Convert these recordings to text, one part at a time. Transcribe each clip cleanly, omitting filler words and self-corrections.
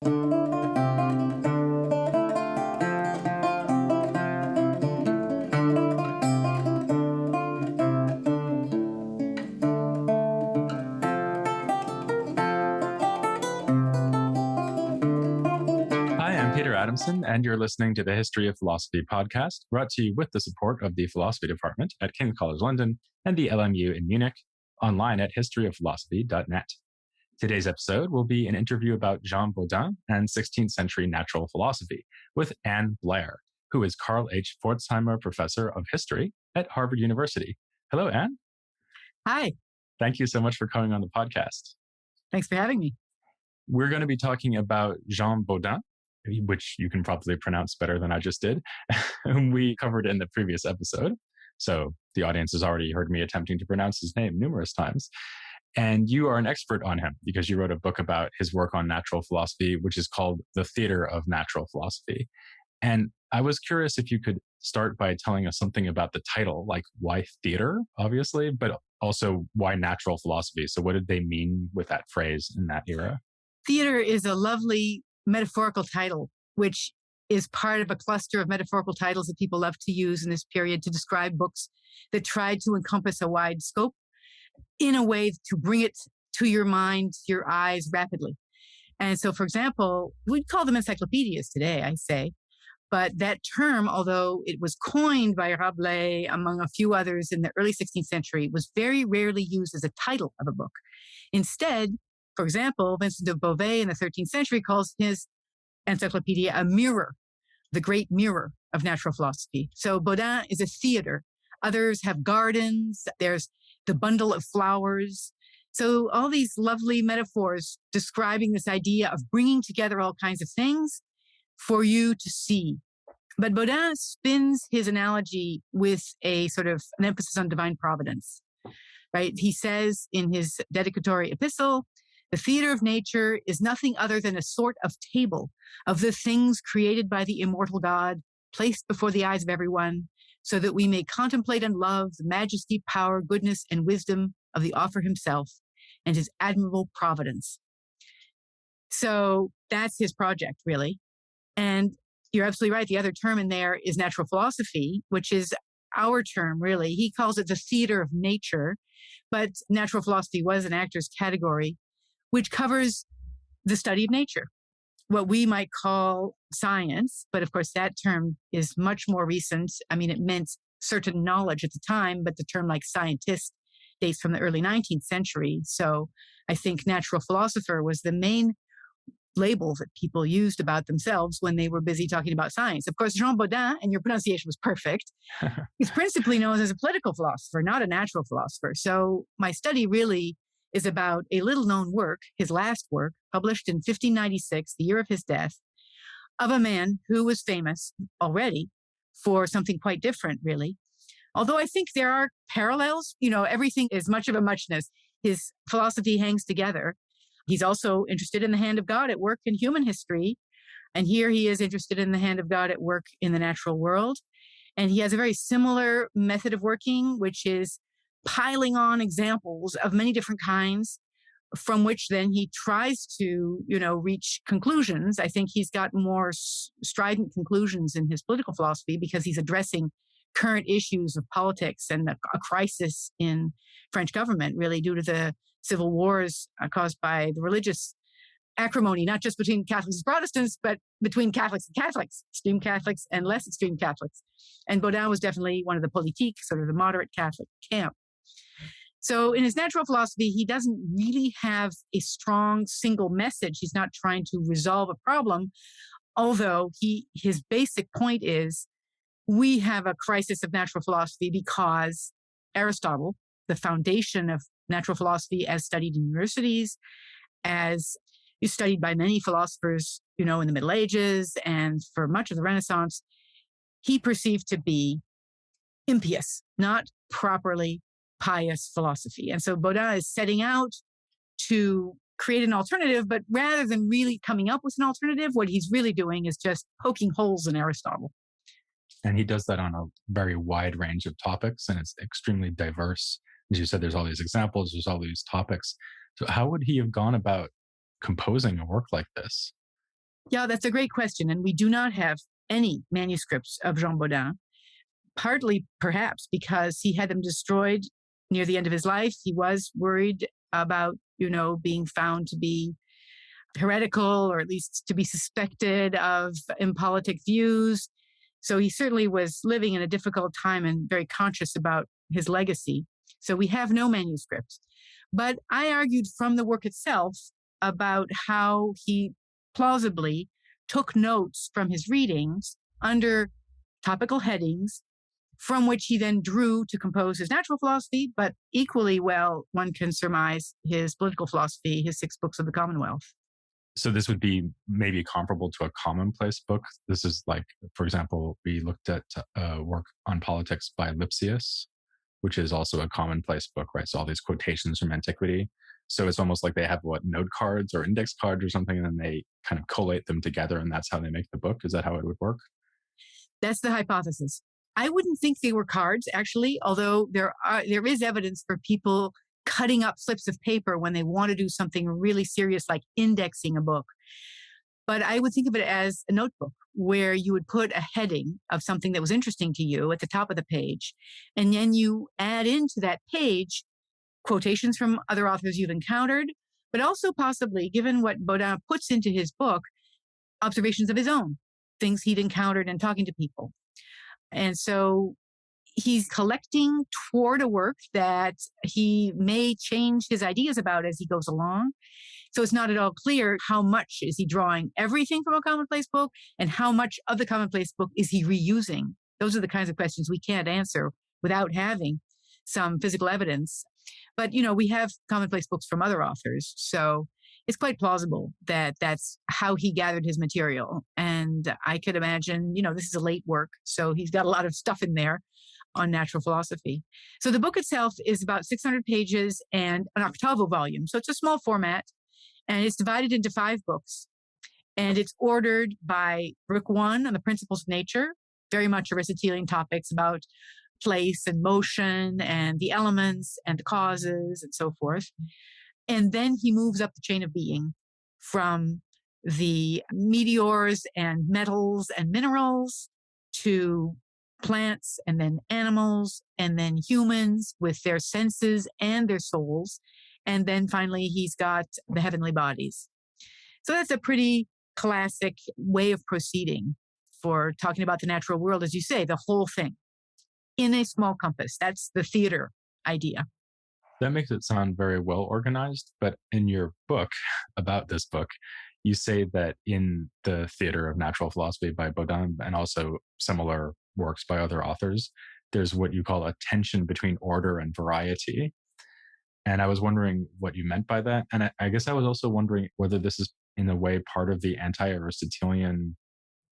Hi, I'm Peter Adamson, and you're listening to the History of Philosophy podcast, brought to you with the support of the Philosophy Department at King's College London and the LMU in Munich, online at historyofphilosophy.net. Today's episode will be an interview about Jean Bodin and 16th century natural philosophy with Ann Blair, who is Carl H. Pforzheimer Professor of History at Harvard University. Hello, Ann. Hi. Thank you so much for coming on the podcast. Thanks for having me. We're going to be talking about Jean Bodin, which you can probably pronounce better than I just did, whom we covered in the previous episode. So the audience has already heard me attempting to pronounce his name numerous times. And you are an expert on him because you wrote a book about his work on natural philosophy, which is called The Theater of Natural Philosophy. And I was curious if you could start by telling us something about the title, like why theater, obviously, but also why natural philosophy. So what did they mean with that phrase in that era? Theater is a lovely metaphorical title, which is part of a cluster of metaphorical titles that people love to use in this period to describe books that tried to encompass a wide scope in a way to bring it to your mind, your eyes rapidly. And so, for example, we'd call them encyclopedias today, I say. But that term, although it was coined by Rabelais, among a few others in the early 16th century, was very rarely used as a title of a book. Instead, for example, Vincent de Beauvais in the 13th century calls his encyclopedia a mirror, the great mirror of natural philosophy. So Bodin is a theater. Others have gardens. There's the bundle of flowers. So all these lovely metaphors describing this idea of bringing together all kinds of things for you to see. But Bodin spins his analogy with a sort of an emphasis on divine providence, right? He says in his dedicatory epistle, the theater of nature is nothing other than a sort of table of the things created by the immortal God, placed before the eyes of everyone, so that we may contemplate and love the majesty, power, goodness, and wisdom of the author himself and his admirable providence. So that's his project, really. And you're absolutely right. The other term in there is natural philosophy, which is our term, really. He calls it the theater of nature, but natural philosophy was an actor's category, which covers the study of nature, what we might call science. But of course, that term is much more recent. I mean, it meant certain knowledge at the time, but the term like scientist dates from the early 19th century. So I think natural philosopher was the main label that people used about themselves when they were busy talking about science. Of course, Jean Bodin, and your pronunciation was perfect, is principally known as a political philosopher, not a natural philosopher. So my study really is about a little-known work, his last work, published in 1596, the year of his death, of a man who was famous already for something quite different, really. Although I think there are parallels, everything is much of a muchness. His philosophy hangs together. He's also interested in the hand of God at work in human history. And here he is interested in the hand of God at work in the natural world. And he has a very similar method of working, which is piling on examples of many different kinds from which then he tries to, reach conclusions. I think he's got more strident conclusions in his political philosophy because he's addressing current issues of politics and a crisis in French government, really due to the civil wars caused by the religious acrimony, not just between Catholics and Protestants, but between Catholics and Catholics, extreme Catholics and less extreme Catholics. And Bodin was definitely one of the politique, sort of the moderate Catholic camp. So in his natural philosophy, he doesn't really have a strong single message. He's not trying to resolve a problem, although his basic point is we have a crisis of natural philosophy because Aristotle, the foundation of natural philosophy as studied in universities, as studied by many philosophers, in the Middle Ages and for much of the Renaissance, he perceived to be impious, not properly pious philosophy. And so Bodin is setting out to create an alternative, but rather than really coming up with an alternative, what he's really doing is just poking holes in Aristotle. And he does that on a very wide range of topics, and it's extremely diverse. As you said, there's all these examples, there's all these topics. So how would he have gone about composing a work like this? Yeah, that's a great question. And we do not have any manuscripts of Jean Bodin, partly perhaps because he had them destroyed near the end of his life. He was worried about, being found to be heretical or at least to be suspected of impolitic views. So he certainly was living in a difficult time and very conscious about his legacy. So we have no manuscripts. But I argued from the work itself about how he plausibly took notes from his readings under topical headings from which he then drew to compose his natural philosophy, but equally well, one can surmise his political philosophy, his 6 books of the Commonwealth. So this would be maybe comparable to a commonplace book. This is like, for example, we looked at work on politics by Lipsius, which is also a commonplace book, right? So all these quotations from antiquity. So it's almost like they have note cards or index cards or something, and then they kind of collate them together, and that's how they make the book. Is that how it would work? That's the hypothesis. I wouldn't think they were cards, actually, although there is evidence for people cutting up slips of paper when they want to do something really serious, like indexing a book. But I would think of it as a notebook where you would put a heading of something that was interesting to you at the top of the page. And then you add into that page quotations from other authors you've encountered, but also possibly, given what Bodin puts into his book, observations of his own, things he'd encountered in talking to people. And so he's collecting toward a work that he may change his ideas about as he goes along. So it's not at all clear how much is he drawing everything from a commonplace book and how much of the commonplace book is he reusing. Those are the kinds of questions we can't answer without having some physical evidence. But, we have commonplace books from other authors. So it's quite plausible that that's how he gathered his material. And I could imagine, this is a late work, so he's got a lot of stuff in there on natural philosophy. So the book itself is about 600 pages and an octavo volume. So it's a small format, and it's divided into 5 books. And it's ordered by Book 1 on the principles of nature, very much Aristotelian topics about place and motion and the elements and the causes and so forth. And then he moves up the chain of being from the meteors and metals and minerals to plants and then animals and then humans with their senses and their souls. And then finally, he's got the heavenly bodies. So that's a pretty classic way of proceeding for talking about the natural world, as you say, the whole thing in a small compass. That's the theater idea. That makes it sound very well organized. But in your book about this book, you say that in the theater of natural philosophy by Bodin and also similar works by other authors, there's what you call a tension between order and variety. And I was wondering what you meant by that. And I guess I was also wondering whether this is in a way part of the anti-Aristotelian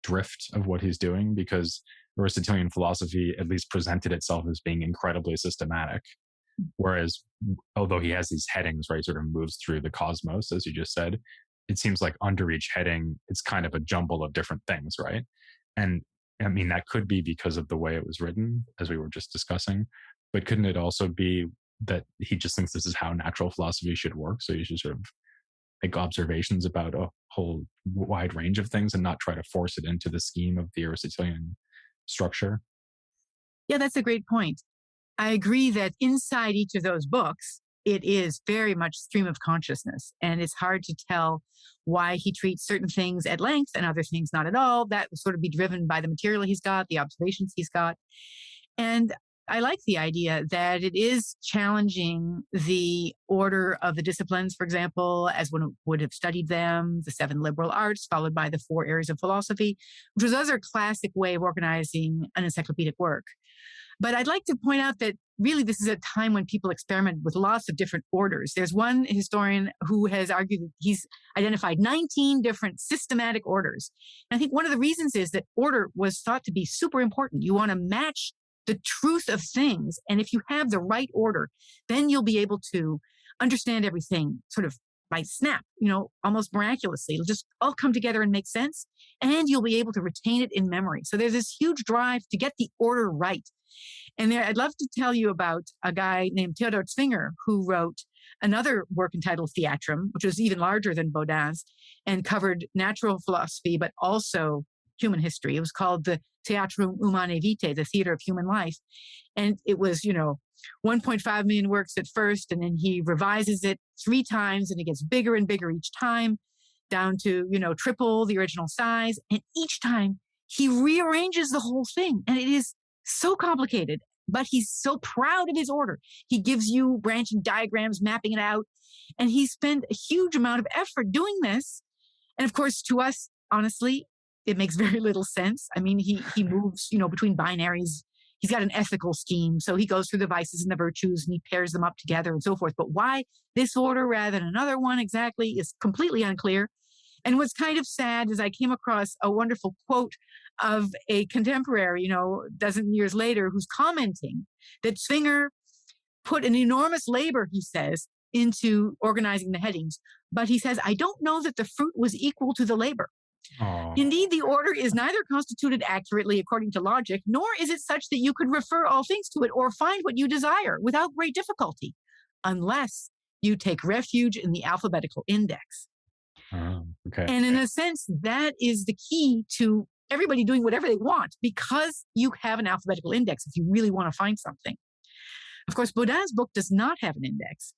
drift of what he's doing, because Aristotelian philosophy at least presented itself as being incredibly systematic. Whereas, although he has these headings, right, sort of moves through the cosmos, as you just said, it seems like under each heading, it's kind of a jumble of different things, right? And I mean, that could be because of the way it was written, as we were just discussing. But couldn't it also be that he just thinks this is how natural philosophy should work? So you should sort of make observations about a whole wide range of things and not try to force it into the scheme of the Aristotelian structure. Yeah, that's a great point. I agree that inside each of those books, it is very much stream of consciousness. And it's hard to tell why he treats certain things at length and other things not at all. That will sort of be driven by the material he's got, the observations he's got. And I like the idea that it is challenging the order of the disciplines, for example, as one would have studied them, the 7 liberal arts, followed by the 4 areas of philosophy, which was another classic way of organizing an encyclopedic work. But I'd like to point out that really this is a time when people experiment with lots of different orders. There's one historian who has argued that he's identified 19 different systematic orders. And I think one of the reasons is that order was thought to be super important. You want to match the truth of things. And if you have the right order, then you'll be able to understand everything sort of by snap, almost miraculously. It'll just all come together and make sense. And you'll be able to retain it in memory. So there's this huge drive to get the order right. And I'd love to tell you about a guy named Theodor Zwinger, who wrote another work entitled Theatrum, which was even larger than Bodin's and covered natural philosophy, but also human history. It was called the Theatrum Humanae Vitae, the theater of human life. And it was, 1.5 million works at first, and then he revises it 3 times, and it gets bigger and bigger each time, down to, triple the original size. And each time he rearranges the whole thing. And it is so complicated, but he's so proud of his order. He gives you branching diagrams, mapping it out. And he spent a huge amount of effort doing this. And of course, to us, honestly, it makes very little sense. I mean, he moves, between binaries. He's got an ethical scheme. So he goes through the vices and the virtues and he pairs them up together and so forth. But why this order rather than another one exactly is completely unclear. And what's kind of sad is I came across a wonderful quote of a contemporary, a dozen years later, who's commenting that Zwinger put an enormous labor, he says, into organizing the headings. But he says, I don't know that the fruit was equal to the labor. Oh. Indeed, the order is neither constituted accurately according to logic, nor is it such that you could refer all things to it or find what you desire without great difficulty, unless you take refuge in the alphabetical index. Oh, okay. And in a sense, that is the key to everybody doing whatever they want, because you have an alphabetical index if you really want to find something. Of course, Bodin's book does not have an index.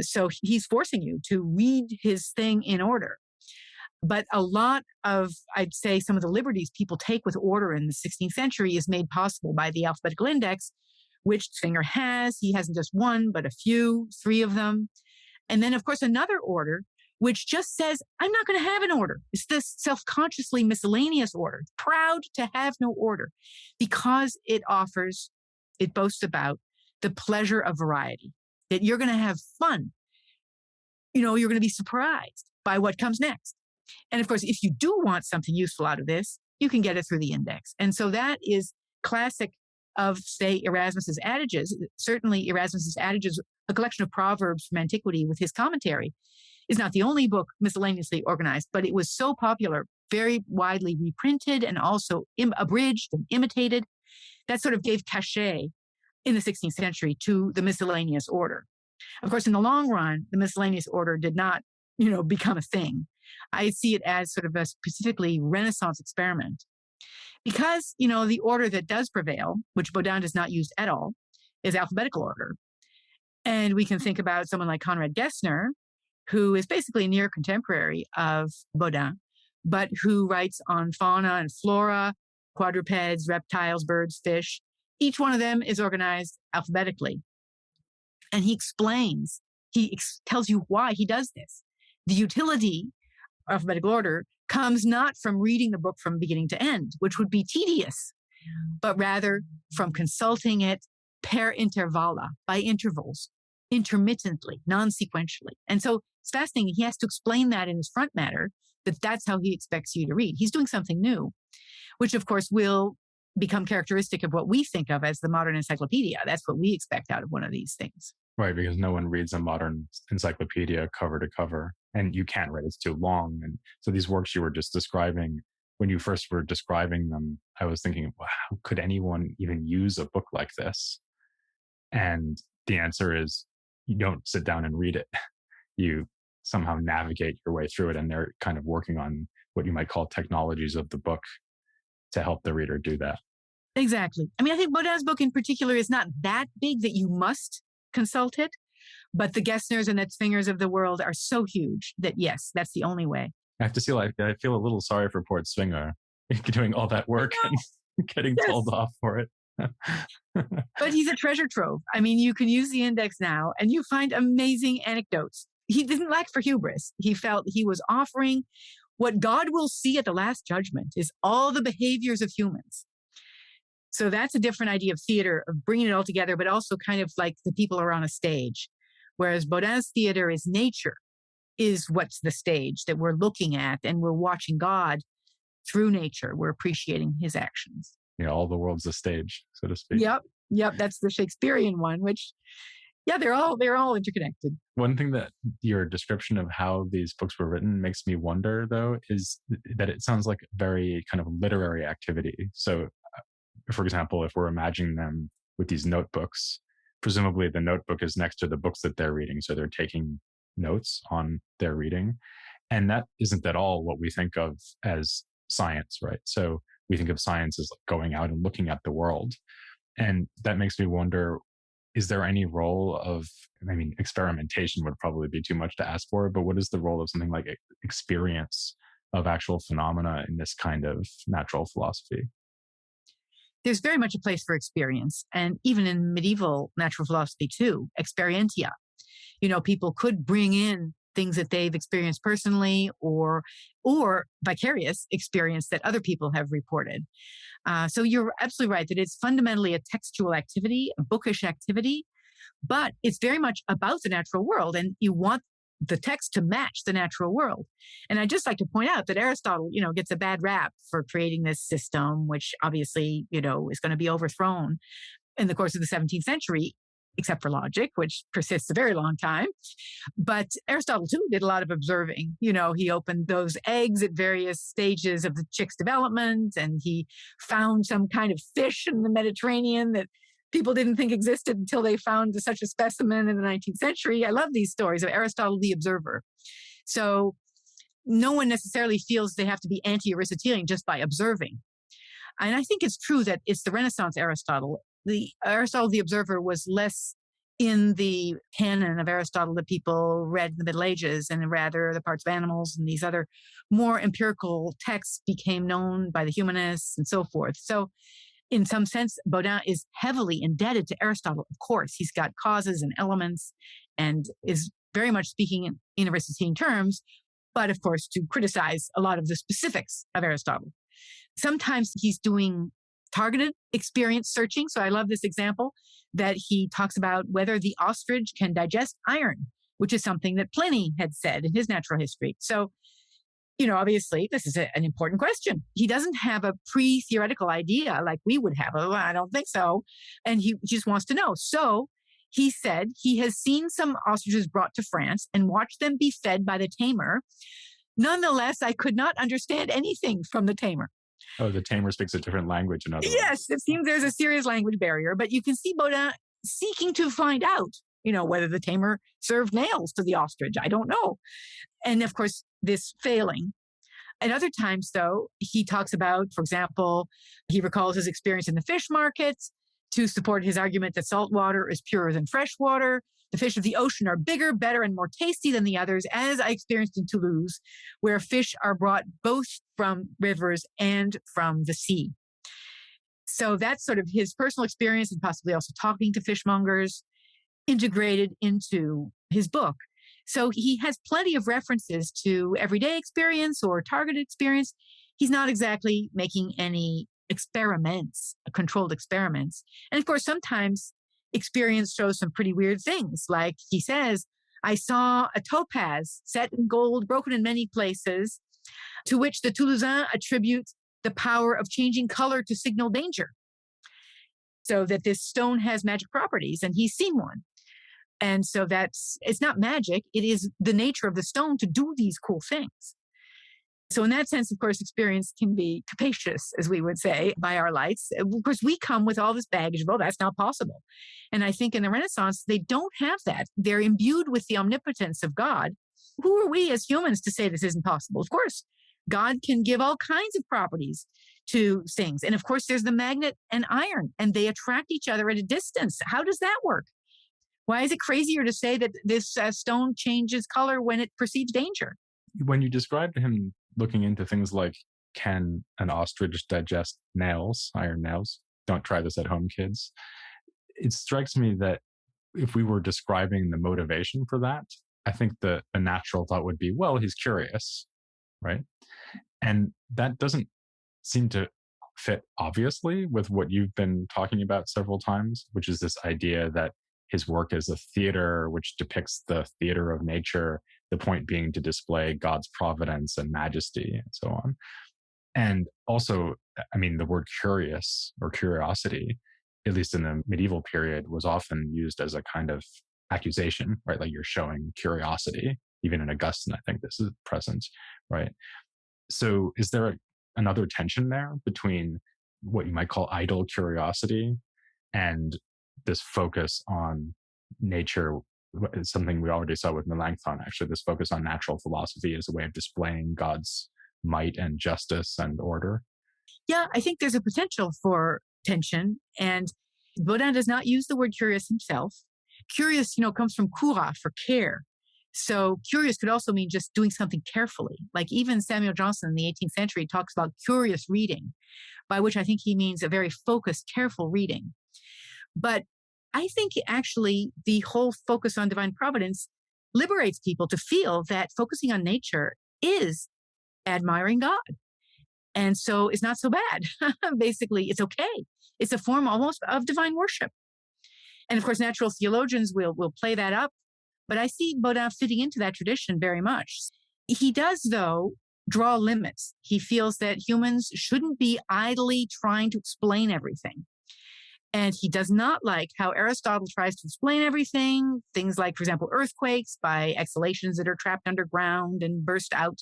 So he's forcing you to read his thing in order. But a lot of, I'd say, some of the liberties people take with order in the 16th century is made possible by the alphabetical index, which Zwinger has. He hasn't just one, but a few, 3 of them. And then, of course, another order, which just says, I'm not going to have an order. It's this self-consciously miscellaneous order, proud to have no order, because it boasts about the pleasure of variety, that you're going to have fun. You're going to be surprised by what comes next. And of course, if you do want something useful out of this, you can get it through the index. And so that is classic of, say, Erasmus's Adages. Certainly Erasmus's Adages, a collection of proverbs from antiquity with his commentary, is not the only book miscellaneously organized, but it was so popular, very widely reprinted and also abridged and imitated. That sort of gave cachet in the 16th century to the miscellaneous order. Of course, in the long run, the miscellaneous order did not, become a thing. I see it as sort of a specifically Renaissance experiment. Because, the order that does prevail, which Bodin does not use at all, is alphabetical order. And we can think about someone like Conrad Gessner, who is basically a near contemporary of Bodin, but who writes on fauna and flora, quadrupeds, reptiles, birds, fish. Each one of them is organized alphabetically. And he tells you why he does this. The utility of alphabetical order comes not from reading the book from beginning to end, which would be tedious, but rather from consulting it per intervalla, by intervals, intermittently, non-sequentially. And so it's fascinating. He has to explain that in his front matter, that that's how he expects you to read. He's doing something new, which of course will become characteristic of what we think of as the modern encyclopedia. That's what we expect out of one of these things. Right, because no one reads a modern encyclopedia cover to cover, and you can't, right? It's too long. And so these works you were just describing, when you first were describing them, I was thinking, wow, how could anyone even use a book like this? And the answer is, you don't sit down and read it. You somehow navigate your way through it, and they're kind of working on what you might call technologies of the book to help the reader do that. Exactly. I mean, I think Bodin's book in particular is not that big that you must consult it, but the Gessners and the Zwingers of the world are so huge that yes, that's the only way. I have to say, I feel a little sorry for poor Zwinger doing all that work and getting told off for it. But he's a treasure trove. I mean, you can use the index now and you find amazing anecdotes. He didn't lack for hubris. He felt he was offering what God will see at the last judgment is all the behaviors of humans. So that's a different idea of theater, of bringing it all together, but also kind of like the people are on a stage. Whereas Bodin's theater is nature, is what's the stage that we're looking at, and we're watching God through nature. We're appreciating his actions. Yeah, all the world's a stage, so to speak. Yep. That's the Shakespearean one, which, they're all interconnected. One thing that your description of how these books were written makes me wonder, though, is that it sounds like a very kind of literary activity. So, for example, if we're imagining them with these notebooks, presumably the notebook is next to the books that they're reading. So they're taking notes on their reading. And that isn't at all what we think of as science, right? So we think of science as like going out and looking at the world. And that makes me wonder, is there any role of, I mean, experimentation would probably be too much to ask for, but what is the role of something like experience of actual phenomena in this kind of natural philosophy? There's very much a place for experience. And even in medieval natural philosophy too, experientia. People could bring in things that they've experienced personally or vicarious experience that other people have reported. So you're absolutely right that it's fundamentally a textual activity, a bookish activity, but it's very much about the natural world, and you want the text to match the natural world. And I'd just like to point out that Aristotle, gets a bad rap for creating this system, which obviously, is going to be overthrown in the course of the 17th century, except for logic, which persists a very long time. But Aristotle, too, did a lot of observing. He opened those eggs at various stages of the chick's development, and he found some kind of fish in the Mediterranean that people didn't think existed until they found such a specimen in the 19th century. I love these stories of Aristotle the observer. So no one necessarily feels they have to be anti-Aristotelian just by observing. And I think it's true that it's the Renaissance Aristotle. The Aristotle the observer was less in the canon of Aristotle that people read in the Middle Ages, and rather the parts of animals and these other more empirical texts became known by the humanists and so forth. So in some sense, Bodin is heavily indebted to Aristotle. Of course, he's got causes and elements and is very much speaking in Aristotelian terms, but of course, to criticize a lot of the specifics of Aristotle. Sometimes he's doing targeted experience searching. So I love this example that he talks about whether the ostrich can digest iron, which is something that Pliny had said in his natural history. So, obviously, this is an important question. He doesn't have a pre-theoretical idea like we would have. Oh, I don't think so. And he just wants to know. So he said he has seen some ostriches brought to France and watched them be fed by the tamer. Nonetheless, I could not understand anything from the tamer. Oh, the tamer speaks a different language, in other words. Yes, it seems there's a serious language barrier, but you can see Bodin seeking to find out, whether the tamer served nails to the ostrich. I don't know. And of course, this failing. At other times, though, he talks about, for example, he recalls his experience in the fish markets to support his argument that salt water is purer than fresh water. The fish of the ocean are bigger, better, and more tasty than the others, as I experienced in Toulouse, where fish are brought both from rivers and from the sea. So that's sort of his personal experience and possibly also talking to fishmongers integrated into his book. So he has plenty of references to everyday experience or targeted experience. He's not exactly making any experiments, controlled experiments. And of course, sometimes experience shows some pretty weird things. Like he says, I saw a topaz set in gold, broken in many places, to which the Toulousains attribute the power of changing color to signal danger. So that this stone has magic properties, and he's seen one. And so it's not magic. It is the nature of the stone to do these cool things. So in that sense, of course, experience can be capacious, as we would say, by our lights. Of course, we come with all this baggage of, oh, that's not possible. And I think in the Renaissance, they don't have that. They're imbued with the omnipotence of God. Who are we as humans to say this isn't possible? Of course, God can give all kinds of properties to things. And of course, there's the magnet and iron, and they attract each other at a distance. How does that work? Why is it crazier to say that this stone changes color when it perceives danger? When you described him looking into things like, can an ostrich digest nails, iron nails? Don't try this at home, kids. It strikes me that if we were describing the motivation for that, I think the natural thought would be, well, he's curious, right? And that doesn't seem to fit obviously with what you've been talking about several times, which is this idea that his work is a theater which depicts the theater of nature, the point being to display God's providence and majesty and so on. And also, I mean, the word curious or curiosity, at least in the medieval period, was often used as a kind of accusation, right? Like you're showing curiosity. Even in Augustine, I think this is present, right? So is there another tension there between what you might call idle curiosity and this focus on nature is something we already saw with Melanchthon, actually, this focus on natural philosophy as a way of displaying God's might and justice and order. Yeah, I think there's a potential for tension. And Bodin does not use the word curious himself. Curious, comes from cura, for care. So curious could also mean just doing something carefully. Like even Samuel Johnson in the 18th century talks about curious reading, by which I think he means a very focused, careful reading. But I think actually the whole focus on divine providence liberates people to feel that focusing on nature is admiring God. And so it's not so bad. Basically, it's okay. It's a form almost of divine worship. And of course, natural theologians will play that up. But I see Bodin fitting into that tradition very much. He does, though, draw limits. He feels that humans shouldn't be idly trying to explain everything. And he does not like how Aristotle tries to explain everything, things like, for example, earthquakes by exhalations that are trapped underground and burst out.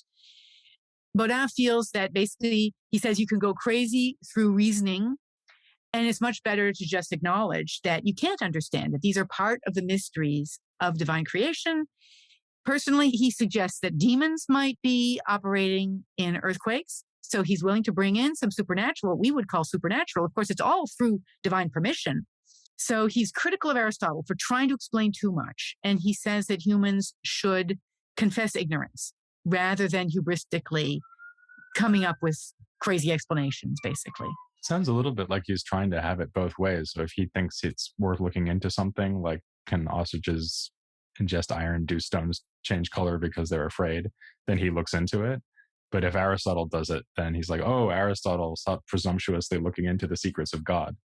Bodin feels that basically, he says you can go crazy through reasoning, and it's much better to just acknowledge that you can't understand, that these are part of the mysteries of divine creation. Personally, he suggests that demons might be operating in earthquakes. So he's willing to bring in some supernatural, what we would call supernatural. Of course, it's all through divine permission. So he's critical of Aristotle for trying to explain too much. And he says that humans should confess ignorance rather than hubristically coming up with crazy explanations, basically. Sounds a little bit like he's trying to have it both ways. So if he thinks it's worth looking into something, like can ostriches ingest iron, do stones change color because they're afraid, then he looks into it. But if Aristotle does it, then he's like, oh, Aristotle, stop presumptuously looking into the secrets of God.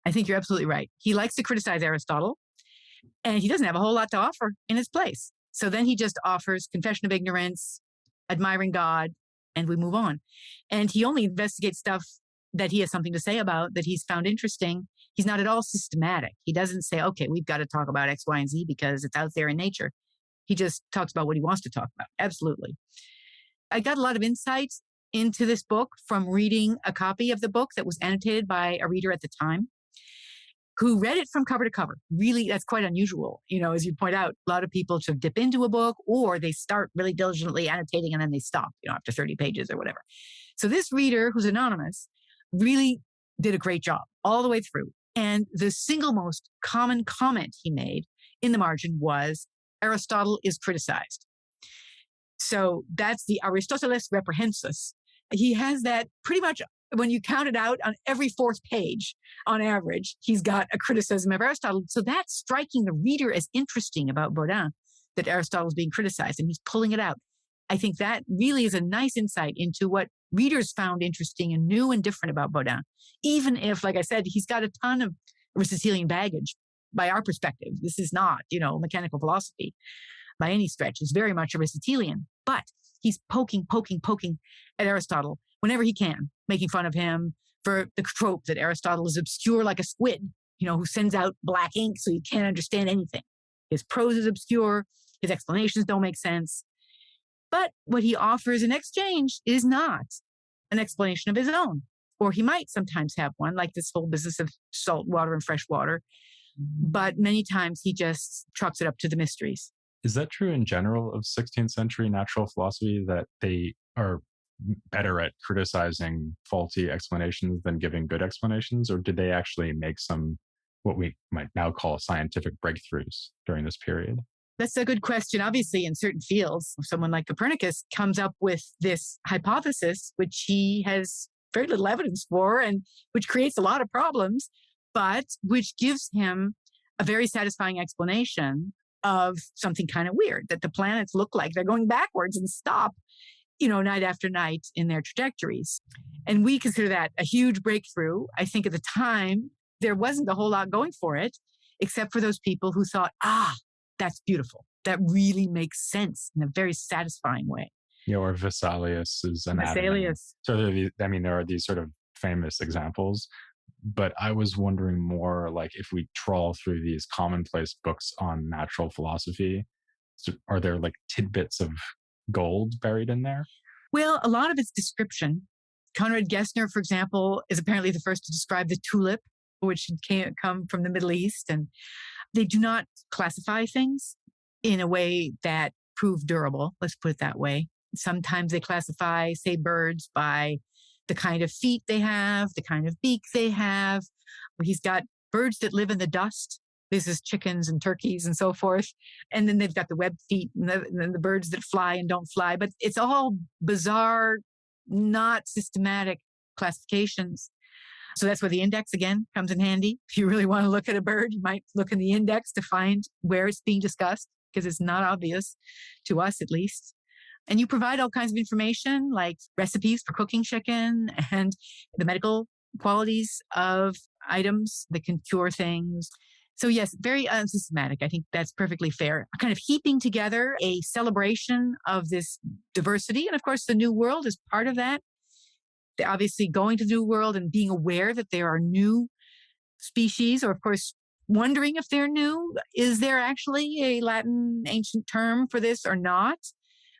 I think you're absolutely right. He likes to criticize Aristotle, and he doesn't have a whole lot to offer in his place. So then he just offers confession of ignorance, admiring God, and we move on. And he only investigates stuff that he has something to say about, that he's found interesting. He's not at all systematic. He doesn't say, okay, we've got to talk about X, Y, and Z because it's out there in nature. He just talks about what he wants to talk about. Absolutely. I got a lot of insight into this book from reading a copy of the book that was annotated by a reader at the time who read it from cover to cover. Really, that's quite unusual. As you point out, a lot of people sort of dip into a book or they start really diligently annotating and then they stop, after 30 pages or whatever. So this reader, who's anonymous, really did a great job all the way through. And the single most common comment he made in the margin was Aristotle is criticized. So that's the Aristoteles reprehensus. He has that pretty much when you count it out on every fourth page, on average, he's got a criticism of Aristotle. So that's striking the reader as interesting about Bodin, that Aristotle is being criticized and he's pulling it out. I think that really is a nice insight into what readers found interesting and new and different about Bodin, even if, like I said, he's got a ton of Aristotelian baggage by our perspective. This is not, mechanical philosophy by any stretch. It's very much Aristotelian, but he's poking at Aristotle whenever he can, making fun of him for the trope that Aristotle is obscure like a squid, who sends out black ink so you can't understand anything. His prose is obscure. His explanations don't make sense. But what he offers in exchange is not an explanation of his own. Or he might sometimes have one, like this whole business of salt water and fresh water. But many times he just chalks it up to the mysteries. Is that true in general of 16th century natural philosophy, that they are better at criticizing faulty explanations than giving good explanations? Or did they actually make some, what we might now call scientific breakthroughs during this period? That's a good question. Obviously, in certain fields, someone like Copernicus comes up with this hypothesis, which he has very little evidence for, and which creates a lot of problems, but which gives him a very satisfying explanation of something kind of weird, that the planets look like they're going backwards and stop, night after night in their trajectories. And we consider that a huge breakthrough. I think at the time, there wasn't a whole lot going for it, except for those people who thought, that's beautiful. That really makes sense in a very satisfying way. Or Vesalius's anatomy. Vesalius. So there are these sort of famous examples, but I was wondering more like if we trawl through these commonplace books on natural philosophy, are there like tidbits of gold buried in there? Well, a lot of it's description. Conrad Gessner, for example, is apparently the first to describe the tulip. which come from the Middle East. And they do not classify things in a way that prove durable. Let's put it that way. Sometimes they classify, say, birds by the kind of feet they have, the kind of beak they have. He's got birds that live in the dust. This is chickens and turkeys and so forth. And then they've got the webbed feet and then the birds that fly and don't fly. But it's all bizarre, not systematic classifications. So that's where the index, again, comes in handy. If you really want to look at a bird, you might look in the index to find where it's being discussed, because it's not obvious to us, at least. And you provide all kinds of information like recipes for cooking chicken and the medical qualities of items that can cure things. So yes, very unsystematic. I think that's perfectly fair. Kind of heaping together a celebration of this diversity. And of course, the New World is part of that. Obviously, going to the New World and being aware that there are new species, or of course, wondering if they're new. Is there actually a Latin ancient term for this or not?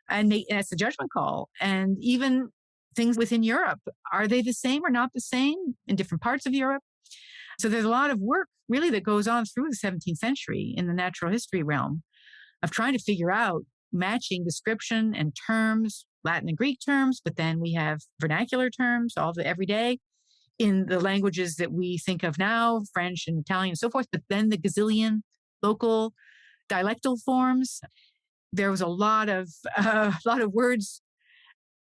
And that's a judgment call. And even things within Europe, are they the same or not the same in different parts of Europe? So there's a lot of work really that goes on through the 17th century in the natural history realm of trying to figure out matching description and terms, Latin and Greek terms, but then we have vernacular terms, all the everyday in the languages that we think of now, French and Italian and so forth, but then the gazillion local dialectal forms. There was a lot of words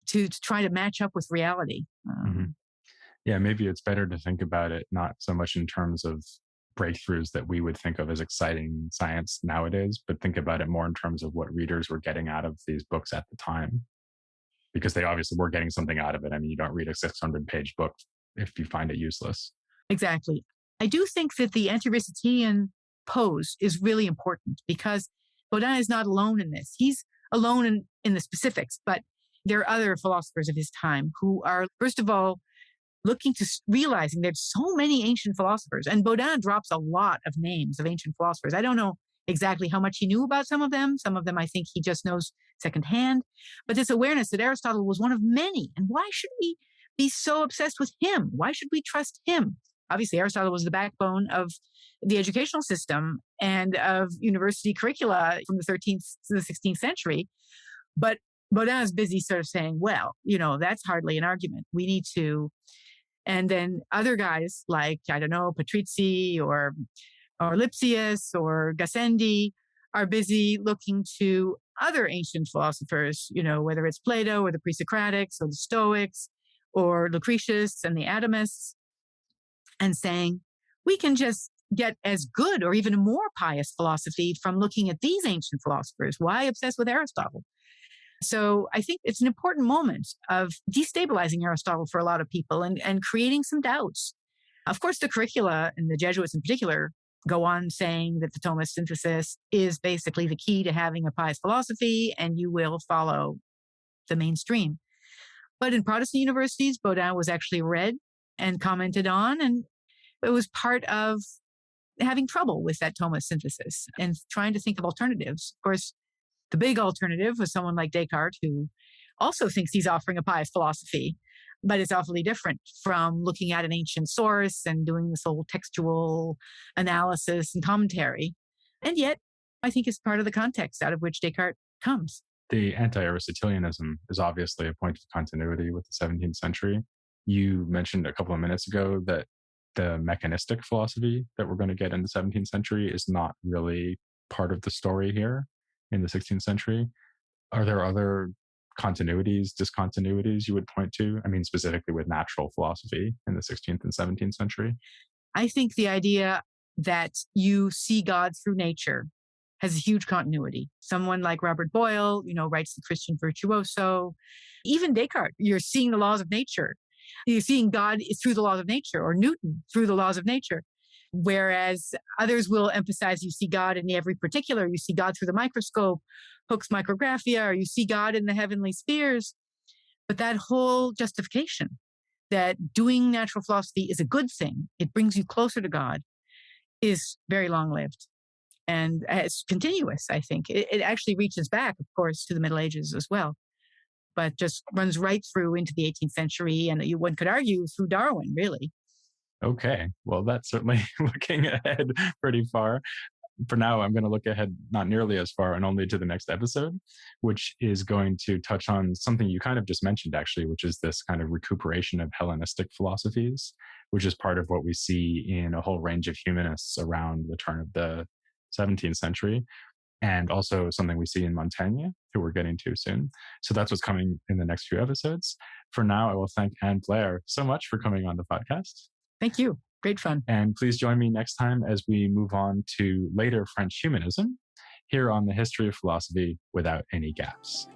to try to match up with reality. Yeah, maybe it's better to think about it not so much in terms of breakthroughs that we would think of as exciting science nowadays, but think about it more in terms of what readers were getting out of these books at the time, because they obviously were getting something out of it. I mean, you don't read a 600-page book if you find it useless. Exactly. I do think that the anti-Aristotelian pose is really important, because Bodin is not alone in this. He's alone in the specifics, but there are other philosophers of his time who are, first of all, realizing there's so many ancient philosophers. And Bodin drops a lot of names of ancient philosophers. I don't know exactly how much he knew about some of them. Some of them I think he just knows secondhand. But this awareness that Aristotle was one of many. And why should we be so obsessed with him? Why should we trust him? Obviously, Aristotle was the backbone of the educational system and of university curricula from the 13th to the 16th century. But Bodin is busy sort of saying, well, that's hardly an argument. We need to. And then other guys like, I don't know, Patrizzi or Lipsius or Gassendi are busy looking to other ancient philosophers, whether it's Plato or the pre-Socratics or the Stoics or Lucretius and the atomists, and saying, we can just get as good or even more pious philosophy from looking at these ancient philosophers. Why obsess with Aristotle? So I think it's an important moment of destabilizing Aristotle for a lot of people and creating some doubts. Of course, the curricula, and the Jesuits in particular, go on saying that the Thomist synthesis is basically the key to having a pious philosophy, and you will follow the mainstream. But in Protestant universities, Bodin was actually read and commented on, and it was part of having trouble with that Thomist synthesis and trying to think of alternatives. Of course, the big alternative was someone like Descartes, who also thinks he's offering a pious philosophy, but it's awfully different from looking at an ancient source and doing this whole textual analysis and commentary. And yet, I think it's part of the context out of which Descartes comes. The anti-Aristotelianism is obviously a point of continuity with the 17th century. You mentioned a couple of minutes ago that the mechanistic philosophy that we're going to get in the 17th century is not really part of the story here in the 16th century. Are there other continuities, discontinuities you would point to? I mean, specifically with natural philosophy in the 16th and 17th century? I think the idea that you see God through nature has a huge continuity. Someone like Robert Boyle, writes The Christian Virtuoso. Even Descartes, you're seeing the laws of nature. You're seeing God through the laws of nature, or Newton through the laws of nature. Whereas others will emphasize you see God in every particular. You see God through the microscope, Hooke's micrographia, or you see God in the heavenly spheres. But that whole justification that doing natural philosophy is a good thing, it brings you closer to God, is very long-lived. And it's continuous, I think. It actually reaches back, of course, to the Middle Ages as well, but just runs right through into the 18th century. And one could argue through Darwin, really. Okay. Well, that's certainly looking ahead pretty far. For now, I'm going to look ahead not nearly as far and only to the next episode, which is going to touch on something you kind of just mentioned, actually, which is this kind of recuperation of Hellenistic philosophies, which is part of what we see in a whole range of humanists around the turn of the 17th century, and also something we see in Montaigne, who we're getting to soon. So that's what's coming in the next few episodes. For now, I will thank Ann Blair so much for coming on the podcast. Thank you. Great fun. And please join me next time as we move on to later French humanism here on the History of Philosophy Without Any Gaps.